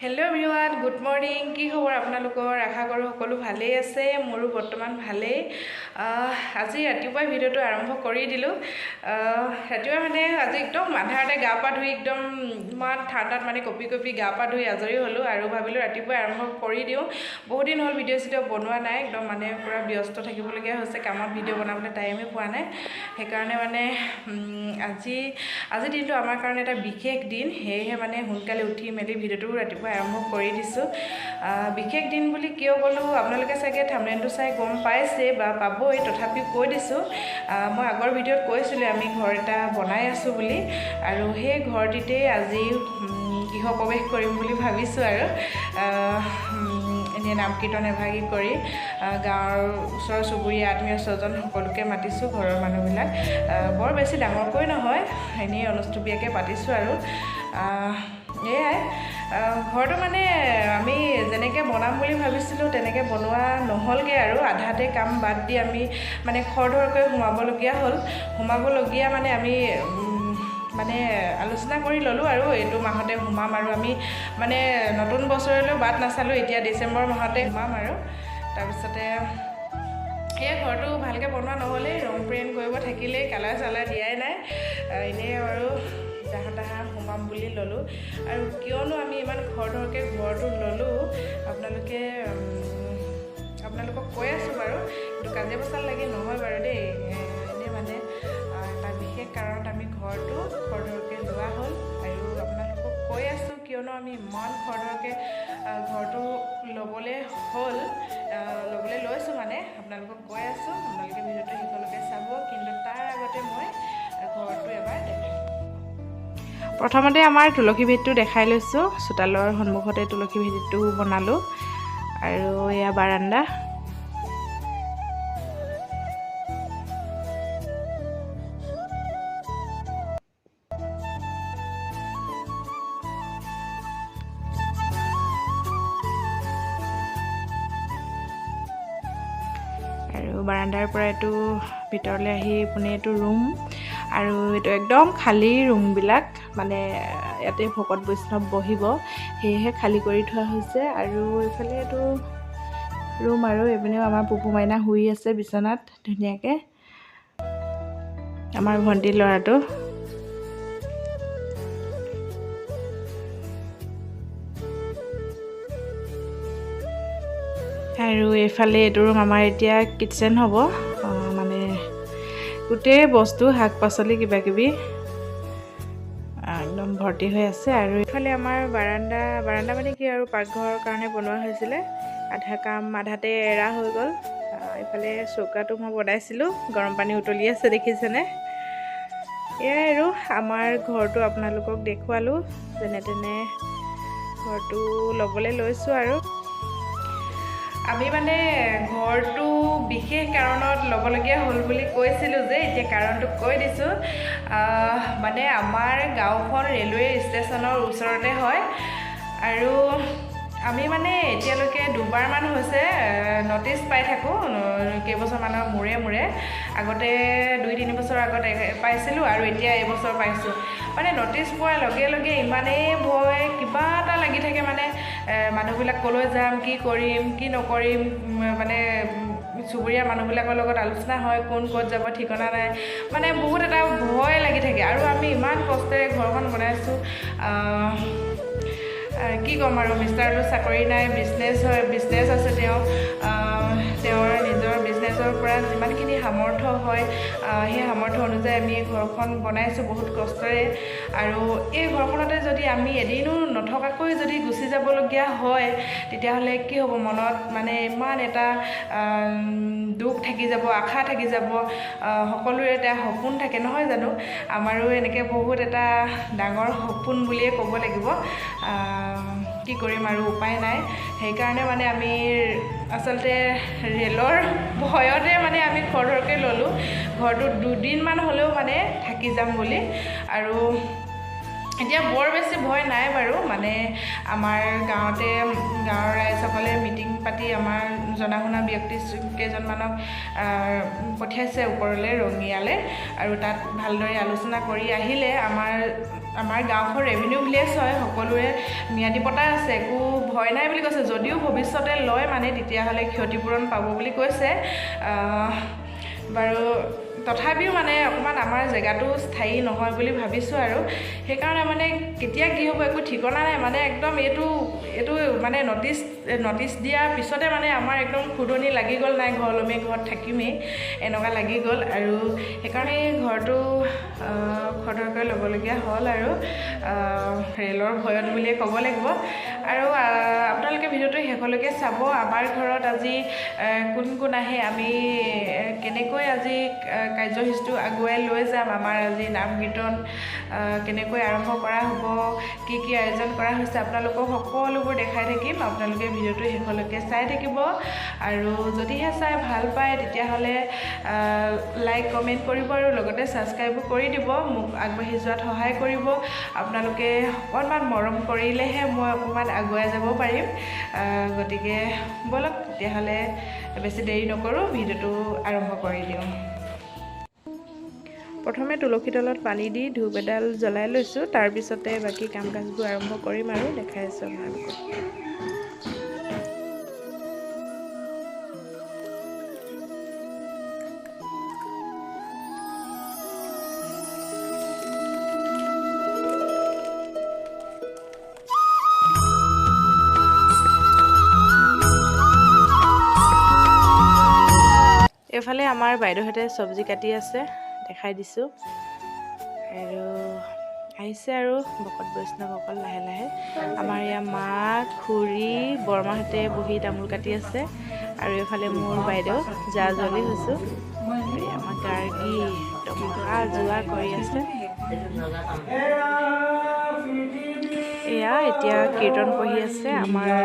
Hello everyone good morning की खबर आपनालोকৰ आशा करूँ সকলো ভালেই আছে মোৰো বৰ্তমান ভালেই আজি ৰাতিপুৱা ভিডিওটো আৰম্ভ কৰি দিলো ৰাতিপুৱা মানে আজি একদম আধাৰতে গা পা ধুই একদম মান ঠাণ্ডাত মানে কপি কপি গা পা ধুই আজৰি হলো আৰু ভাবিলো ৰাতিপুৱা আৰম্ভ কৰি দিও বহুত দিন হল ভিডিও চিডিও বনোৱা নাই একদম মানে পুৰা ব্যস্ত থাকিবলগীয়া হৈছে কামত ভিডিও বনাবলৈ টাইমে পোৱা নাই সেইকাৰণে মানে আজি দিনটো আমাৰ কাৰণে এটা বিশেষ দিন হেহে মানে সোনকালে উঠি মেলি ভিডিওটো ৰাতিপুৱা আৰম্ভ কৰি দিছো বিশেষ দিন বুলি কিয় বলো আপোনালোকে চাগে থাম্বনেলটো চাই গম পাইছে বা পাবই তথাপি কৈ দিছো মই আগৰ ভিডিওত কৈছিলো আমি ঘৰ এটা বনাই আছো বুলি আৰু সেই ঘৰটিতে আজি গৃহ প্ৰবেশ কৰিম বুলি ভাবিছো আৰু এনে নাম কীৰ্তন এভাগী কৰি গাঁৱৰ ওচৰ চুবুৰীয়া আত্মীয় স্বজন সকলোকে মাতিছো ঘৰৰ মানুহবিলাক বৰ বেছি ডাঙৰকৈ নহয় এনেই অনুষ্ঠুপীয়াকৈ পাতিছো আৰু এয়াই ঘৰটো মানে আমি যেনেকৈ বনাম বুলি ভাবিছিলোঁ তেনেকৈ বনোৱা নহ'লগৈ আৰু আধাতে কাম বাদ দি আমি মানে খৰধৰকৈ সোমাবলগীয়া মানে আমি মানে আলোচনা কৰি ল'লোঁ আৰু এইটো মাহতে সোমাম আৰু আমি মানে নতুন বছৰলৈ বাট নাচালোঁ এতিয়া ডিচেম্বৰ মাহতে সোমাম আৰু তাৰপিছতে এই ঘৰটো ভালকৈ বনোৱা নহ'লেই ৰং পেইণ্ট কৰিব থাকিলেই কালাৰ চালাৰ দিয়াই নাই এনেই আৰু তাহা সোমাম বুলি ল'লোঁ আৰু কিয়নো আমি ইমান খৰধৰকৈ ঘৰটো ল'লোঁ আপোনালোকক কৈ আছোঁ বাৰু কিন্তু কাজিয়া পচাল লাগি নহয় বাৰু দেই এনেই মানে এটা বিশেষ কাৰণত আমি ঘৰটো খৰধৰকৈ লোৱা হ'ল আৰু আপোনালোকক কৈ আছোঁ কিয়নো আমি ইমান খৰধৰকৈ ঘৰটো ল'বলৈ লৈছোঁ মানে আপোনালোকক কৈ আছোঁ আপোনালোকে ভিডিঅ'টো শেষলৈকে চাব কিন্তু তাৰ আগতে মই ঘৰটো এবাৰ দেখাম প্ৰথমতে আমাৰ তুলসী ভেটিটো দেখাই লৈছোঁ চোতালৰ সন্মুখতে তুলসী ভেটিটো বনালোঁ আৰু এয়া বাৰান্দা আৰু বাৰান্দাৰ পৰা এইটো ভিতৰলৈ আহি পোনে এইটো ৰুম আৰু এইটো একদম খালী ৰুমবিলাক মানে ইয়াতে ভকত বৈষ্ণৱ বহিব সেয়েহে খালী কৰি থোৱা হৈছে আৰু এইফালে এইটো ৰুম আৰু এইপিনেও আমাৰ পুপু মাইনা শুই আছে বিচনাত ধুনীয়াকৈ আমাৰ ভণ্টিৰ ল'ৰাটো আৰু এইফালে এইটো ৰুম আমাৰ এতিয়া কিটচেন হ'ব মানে গোটেই বস্তু শাক পাচলি কিবাকিবি একদম ভৰ্তি হৈ আছে আৰু এইফালে আমাৰ বাৰান্দা মানে কি আৰু পাকঘৰৰ কাৰণে বনোৱা হৈছিলে আধা কাম আধাতে এৰা হৈ গ'ল এইফালে চৌকাটো মই বনাইছিলোঁ গৰম পানী উতলি আছে দেখিছেনে এয়াই আৰু আমাৰ ঘৰটো আপোনালোকক দেখুৱালোঁ যেনে তেনে ঘৰটো ল'বলৈ লৈছোঁ আৰু আমি মানে ঘৰটো বিশেষ কাৰণত ল'বলগীয়া হ'ল বুলি কৈছিলোঁ যে এতিয়া কাৰণটো কৈ দিছোঁ মানে আমাৰ গাঁওখন ৰেলৱে ষ্টেচনৰ ওচৰতে হয় আৰু আমি মানে এতিয়ালৈকে দুবাৰমান হৈছে নটিচ পাই থাকোঁ কেইবছৰমানৰ মূৰে আগতে 2-3 বছৰ আগত পাইছিলোঁ আৰু এতিয়া এইবছৰ পাইছোঁ মানে নটিচ পোৱাৰ লগে লগে ইমানেই ভয় কিবা এটা লাগি থাকে মানে মানুহবিলাক ক'লৈ যাম কি কৰিম কি নকৰিম মানে চুবুৰীয়া মানুহবিলাকৰ লগত আলোচনা হয় কোন ক'ত যাব ঠিকনা নাই মানে বহুত এটা ভয় লাগি থাকে আৰু আমি ইমান কষ্টেৰে ঘৰখন বনাইছোঁ কি ক'ম আৰু মিষ্টাৰটো চাকৰি নাই বিজনেছ আছে তেওঁৰ নিজৰ বিজনেছৰ পৰা যিমানখিনি সামৰ্থ্য হয় সেই সামৰ্থ্য অনুযায়ী আমি ঘৰখন বনাইছোঁ বহুত কষ্টৰে আৰু এই ঘৰখনতে যদি আমি এদিনো নথকাকৈ যদি গুচি যাবলগীয়া হয় তেতিয়াহ'লে কি হ'ব মনত মানে ইমান এটা দুখ থাকি যাব আশা থাকি যাব সকলোৰে এটা সপোন থাকে নহয় জানো আমাৰো এনেকৈ বহুত এটা ডাঙৰ সপোন বুলিয়ে ক'ব লাগিব কি কৰিম আৰু উপায় নাই সেইকাৰণে মানে আমি আচলতে ৰেলৰ ভয়তে মানে আমি খৰধৰকৈ ল'লোঁ ঘৰটো 2 দিনমান হ'লেও মানে থাকি যাম বুলি আৰু এতিয়া বৰ বেছি ভয় নাই বাৰু মানে আমাৰ গাঁৱৰ ৰাইজসকলে মিটিং পাতি আমাৰ জনা শুনা ব্যক্তি কেইজনমানক পঠিয়াইছে ওপৰলৈ ৰঙিয়ালৈ আৰু তাত ভালদৰে আলোচনা কৰি আহিলে আমাৰ আমাৰ গাঁওখন ৰেভিনিউ ভিলেজ হয়, সকলোৰে ম্যাদী পট্টা আছে, একো ভয় নাই বুলি কৈছে। যদিও ভৱিষ্যতে লয় মানে তেতিয়াহ'লে ক্ষতিপূৰণ পাব বুলি কৈছে। বাৰু তথাপিও মানে অকণমান আমাৰ জেগাটো স্থায়ী নহয় বুলি ভাবিছোঁ আৰু সেইকাৰণে মানে কেতিয়া কি হ'ব একো ঠিকনা নাই। মানে একদম এইটো মানে নটিচ দিয়াৰ পিছতে মানে আমাৰ একদম খুদনি লাগি গ'ল, নাই ঘৰলৈ ঘৰত থাকিমেই এনেকুৱা লাগি গ'ল। আৰু সেইকাৰণে ঘৰটো খৰধৰকৈ ল'বলগীয়া হ'ল আৰু ৰেলৰ ভয়ত বুলিয়ে ক'ব লাগিব। আৰু আপোনালোকে ভিডিঅ'টো শেষলৈকে চাব। আমাৰ ঘৰত আজি কোন কোন আহে, আমি কেনেকৈ আজি কাৰ্যসূচীটো আগুৱাই লৈ যাম, আমাৰ আজি নাম কীৰ্তন কেনেকৈ আৰম্ভ কৰা হ'ব, কি কি আয়োজন কৰা হৈছে, আপোনালোকক সকলোবোৰ দেখাই থাকিম। আপোনালোকে ভিডিঅ'টো শেষলৈকে চাই থাকিব। আৰু যদিহে চাই ভাল পায় তেতিয়াহ'লে লাইক কমেণ্ট কৰিব আৰু লগতে ছাবস্ক্ৰাইবো কৰি দিব, মোক আগবাঢ়ি যোৱাত সহায় কৰিব। আপোনালোকে অকণমান মৰম কৰিলেহে মই অকণমান আগুৱাই যাব পাৰিম। গতিকে ব'লক তেতিয়াহ'লে বেছি দেৰি নকৰোঁ, ভিডিঅ'টো আৰম্ভ কৰি দিওঁ। প্ৰথমে তুলসী তলত পানী দি ধূপ এডাল জ্বলাই লৈছোঁ, তাৰপিছতে বাকী কাম কাজবোৰ আৰম্ভ কৰিম আৰু দেখাই আছোঁ আপোনালোকক। এইফালে আমাৰ বাইদেউহঁতে চব্জি কাটি আছে, দেখাই দিছোঁ। আৰু আহিছে আৰু ভকত বৈষ্ণৱসকল লাহে লাহে। আমাৰ ইয়াৰ মা, খুৰী, বৰমাহঁতে বহি তামোল কাটি আছে। আৰু এইফালে মোৰ বাইদেউ জা জ্বলি হৈছোঁ। আমাৰ গাৰ্গী একদম যোৱা কৰি আছে। এয়া এতিয়া কীৰ্তন পঢ়ি আছে আমাৰ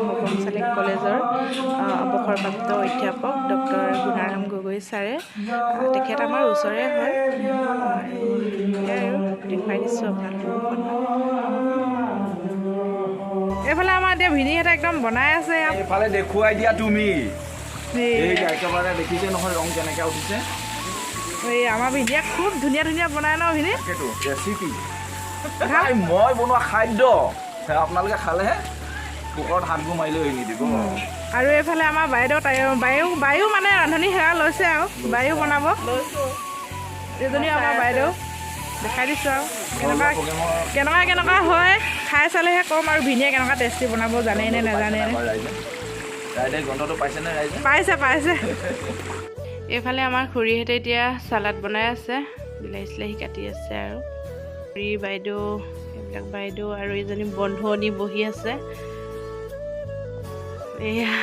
হপন কলেজৰ অৱসৰপ্ৰাপ্ত অধ্যাপক ডক্টৰ গুণাৰাম গগৈ ছাৰে। তেখেত আমাৰ ওচৰে হয়। আৰু দেখুৱাই দিছোঁ আপোনালোকক। এইফালে আমাৰ এতিয়া ভিনিহঁতে একদম বনাই আছে। এইফালে দেখুৱাই দিয়া তুমি, একেবাৰে দেখিছে নহয় ৰং কেনেকৈ উঠিছে। এই আমাৰ ভিনিয়ে খুব ধুনীয়া ধুনীয়া বনাই ন ভিনি। সেইটো ৰেচিপি মই বনোৱা খাদ্য আপোনালোকে খালেহে কুকৰত হাতবোৰ মাৰিলে হৈ নিদিব। আৰু এইফালে আমাৰ বাইদেউ বায়ু মানে ৰান্ধনি সেৱা লৈছে আৰু বায়ু বনাব। এইজনীও আমাৰ বাইদেউ, দেখাই দিছোঁ আৰু কেনেকুৱা হয় খাই চালেহে ক'ম আৰু ভিনিয়ে কেনেকুৱা টেষ্টি বনাব জানে নে নাজানে। পাইছে। এইফালে আমাৰ খুৰীহঁতে এতিয়া চালাড বনাই আছে, বিলাহী চিলাহী কাটি আছে। আৰু খুৰী বাইদেউ এইবিলাক বাইদেউ আৰু এজনী বন্ধুৱনী বহি আছে। এয়া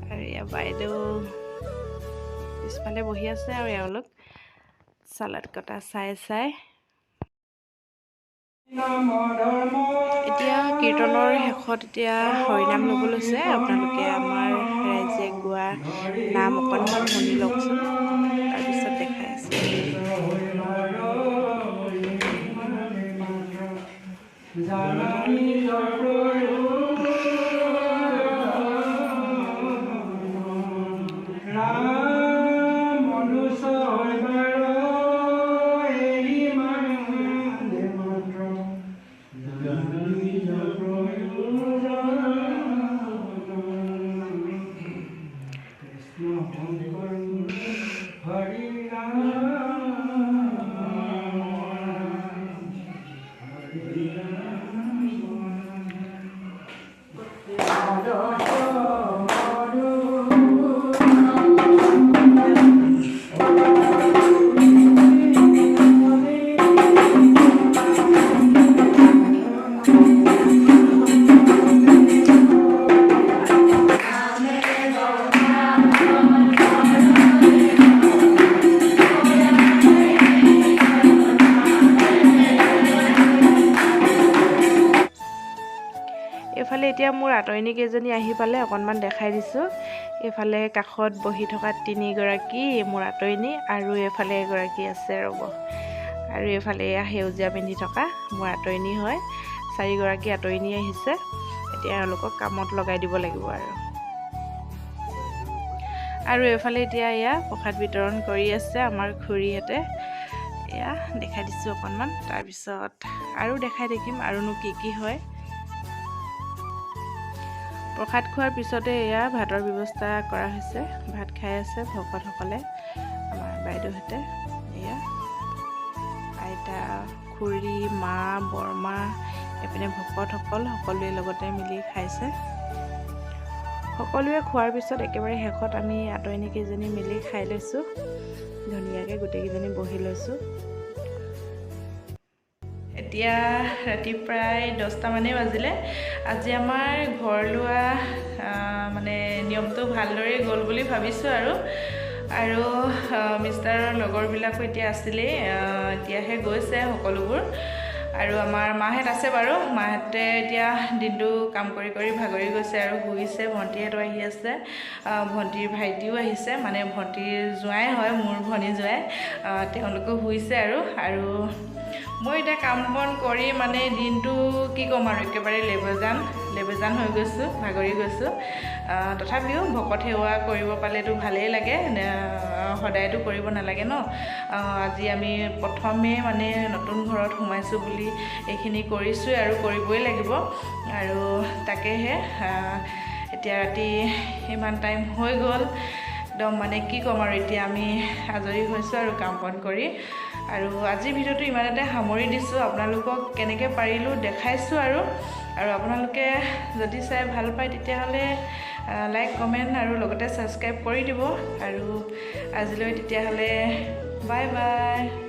আৰু এয়া বাইদেউ পিছফালে বহি আছে আৰু এওঁলোক চালাড কটা চাই। এতিয়া কীৰ্তনৰ শেষত এতিয়া হৰিনাম ল'ব লৈছে। আপোনালোকে আমাৰ ৰাইজে গোৱা নাম অকণমান শুনি লওকচোন, তাৰপিছত দেখাই আছে। এইফালে এতিয়া মোৰ আতৰণী কেইজনী আহি পালে, অকণমান দেখাই দিছোঁ। এইফালে কাষত বহি থকা 3গৰাকী মোৰ আতৰণী, আৰু এইফালে এগৰাকী আছে ৰ'ব। আৰু এইফালে এয়া সেউজীয়া পিন্ধি থকা মোৰ আতৰণী হয়। 4গৰাকী আতৰণী আহিছে। এতিয়া এওঁলোকক কামত লগাই দিব লাগিব। আৰু এইফালে এতিয়া এয়া প্ৰসাদ বিতৰণ কৰি আছে আমাৰ খুৰীহঁতে। এয়া দেখাই দিছোঁ অকণমান, তাৰপিছত আৰু দেখাই থাকিম আৰুনো কি হয়। প্ৰসাদ খোৱাৰ পিছতে এয়া ভাতৰ ব্যৱস্থা কৰা হৈছে। ভাত খাই আছে ভকতসকলে, আমাৰ বাইদেউহঁতে। এয়া আইতা, খুৰী, মা, বৰমা, এইপিনে ভকতসকল সকলোৱে লগতে মিলি খাইছে। সকলোৱে খোৱাৰ পিছত একেবাৰে শেষত আমি আতৰণিকেইজনী মিলি খাই লৈছোঁ। ধুনীয়াকৈ গোটেইকেইজনী বহি লৈছোঁ। এতিয়া ৰাতি প্ৰায় 10টামানেই বাজিলে। আজি আমাৰ ঘৰ লোৱা মানে নিয়মটো ভালদৰে গ'ল বুলি ভাবিছোঁ আৰু মিষ্টাৰৰ লগৰবিলাকো এতিয়া আছিলেই, এতিয়াহে গৈছে সকলোবোৰ। আৰু আমাৰ মাহঁত আছে বাৰু, মাহঁতে এতিয়া দিনটো কাম কৰি ভাগৰি গৈছে আৰু শুইছে। ভণ্টিহঁতো আহি আছে, ভণ্টিৰ ভাইটিও আহিছে, মানে ভণ্টিৰ জোঁৱাই হয়, মোৰ ভনী জোঁৱাই। তেওঁলোকেও শুইছে আৰু মই এতিয়া কাম বন কৰি মানে দিনটো কি ক'ম আৰু একেবাৰে লেবেজান হৈ গৈছোঁ, ভাগৰি গৈছোঁ। তথাপিও ভকত সেৱা কৰিব পালেতো ভালেই লাগে, সদায়তো কৰিব নালাগে ন। আজি আমি প্ৰথমে মানে নতুন ঘৰত সোমাইছোঁ বুলি এইখিনি কৰিছোঁৱে আৰু কৰিবই লাগিব। আৰু তাকেহে এতিয়া ৰাতি ইমান টাইম হৈ গ'ল, একদম মানে কি ক'ম আৰু এতিয়া আমি আজৰি হৈছোঁ আৰু কাম বন কৰি। আৰু আজিৰ ভিডিঅ'টো ইমানতে সামৰি দিছোঁ। আপোনালোকক কেনেকৈ পাৰিলোঁ দেখাইছোঁ আৰু আপোনালোকে যদি চাই ভাল পায় তেতিয়াহ'লে লাইক, কমেণ্ট আৰু লগতে ছাবস্ক্ৰাইব কৰি দিব। আৰু আজিলৈ তেতিয়াহ'লে বাই বাই।